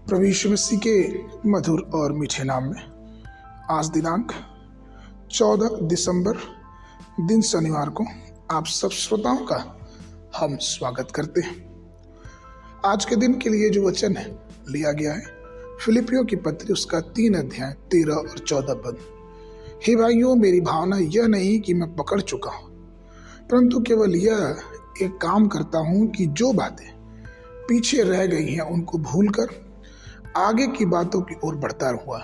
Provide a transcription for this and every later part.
प्रभु यीशु मसीह के मधुर और मीठे नाम में आज दिनांक 14 दिसंबर दिन शनिवार को आप सब श्रोताओं का हम स्वागत करते हैं। आज के दिन के लिए जो वचन है लिया गया है फिलिपियों की पत्री उसका 3 अध्याय 13 और 14 पद। हे भाइयों, मेरी भावना यह नहीं कि मैं पकड़ चुका हूँ, परंतु केवल यह एक काम करता हूँ कि जो बातें पीछे रह गई हैं उनको भूलकर आगे की बातों की ओर बढ़ता हुआ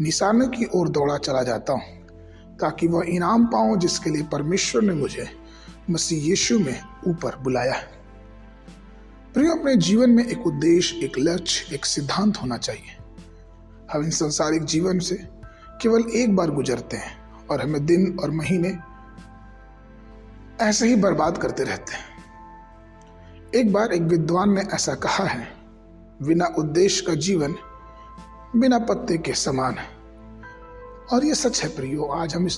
निशाने की ओर दौड़ा चला जाता हूँ, ताकि वह इनाम पाऊं जिसके लिए परमेश्वर ने मुझे मसीह यीशु में ऊपर बुलाया है। प्रियो, अपने जीवन में एक उद्देश्य, एक लक्ष्य, एक सिद्धांत होना चाहिए। हम इन सांसारिक जीवन से केवल एक बार गुजरते हैं और हमें दिन और महीने ऐसे ही बर्बाद करते रहते हैं। एक बार एक विद्वान ने ऐसा कहा है, बिना उद्देश्य का जीवन बिना पत्ते के समान है। और ये सच है प्रियो। आज हम इस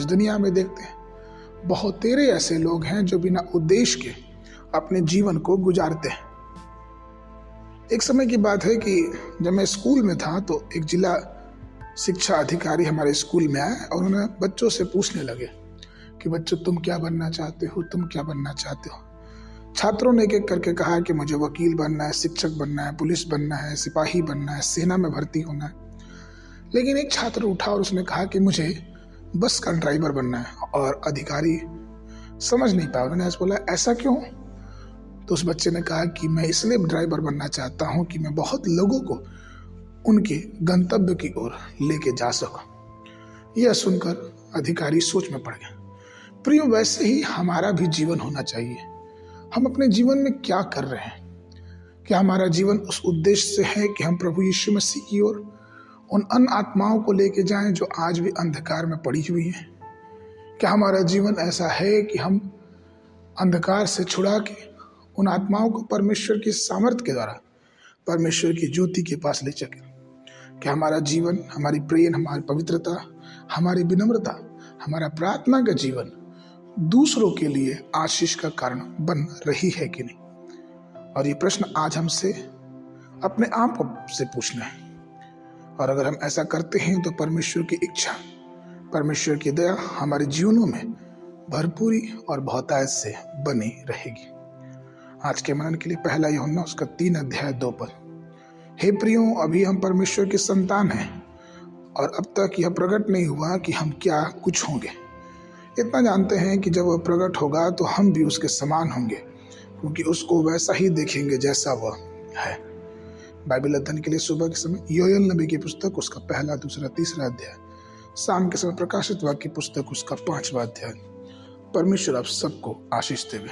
दुनिया में देखते हैं बहुत तेरे ऐसे लोग हैं जो बिना उद्देश्य के अपने जीवन को गुजारते हैं। एक समय की बात है कि जब मैं स्कूल में था तो एक जिला शिक्षा अधिकारी हमारे स्कूल में आए और उन्हें बच्चों से पूछने लगे कि बच्चों, तुम क्या बनना चाहते हो, तुम क्या बनना चाहते हो। छात्रों ने एक एक करके कहा कि मुझे वकील बनना है, शिक्षक बनना है, पुलिस बनना है, सिपाही बनना है, सेना में भर्ती होना है। लेकिन एक छात्र उठा और उसने कहा कि मुझे बस का ड्राइवर बनना है। और अधिकारी समझ नहीं पाया। उन्होंने बोला, ऐसा क्यों? तो उस बच्चे ने कहा कि मैं इसलिए ड्राइवर बनना चाहता हूं कि मैं बहुत लोगों को उनके गंतव्य की ओर लेके जा सकूं। यह सुनकर अधिकारी सोच में पड़ गया। प्रियो, वैसे ही हमारा भी जीवन होना चाहिए। हम अपने जीवन में क्या कर रहे हैं? क्या हमारा जीवन उस उद्देश्य से है कि हम प्रभु यीशु मसीह की ओर उन अन्य आत्माओं को लेके जाएं जो आज भी अंधकार में पड़ी हुई हैं? क्या हमारा जीवन ऐसा है कि हम अंधकार से छुड़ा के उन आत्माओं को परमेश्वर की सामर्थ्य के द्वारा परमेश्वर की ज्योति के पास ले सकें? क्या हमारा जीवन, हमारी प्रेम, हमारी पवित्रता, हमारी विनम्रता, हमारा प्रार्थना का जीवन दूसरों के लिए आशीष का कारण बन रही है कि नहीं? और ये प्रश्न आज हमसे अपने आप से पूछना है। और अगर हम ऐसा करते हैं तो परमेश्वर की इच्छा, परमेश्वर की दया हमारे जीवनों में भरपूरी और बहुतायत से बनी रहेगी। आज के मनन के लिए पहला यूहन्ना उसका 3 अध्याय 2 पद। हे प्रियो, अभी हम परमेश्वर के संतान हैं और अब तक यह प्रकट नहीं हुआ कि हम क्या कुछ होंगे। इतना जानते हैं कि जब वह प्रकट होगा तो हम भी उसके समान होंगे, क्योंकि उसको वैसा ही देखेंगे जैसा वह है। बाइबल अध्ययन के लिए सुबह के समय योएल नबी की पुस्तक उसका 1, 2, 3 अध्याय, शाम के समय प्रकाशित वाक्य पुस्तक उसका 5वां अध्याय। परमेश्वर आप सबको आशीष देवे।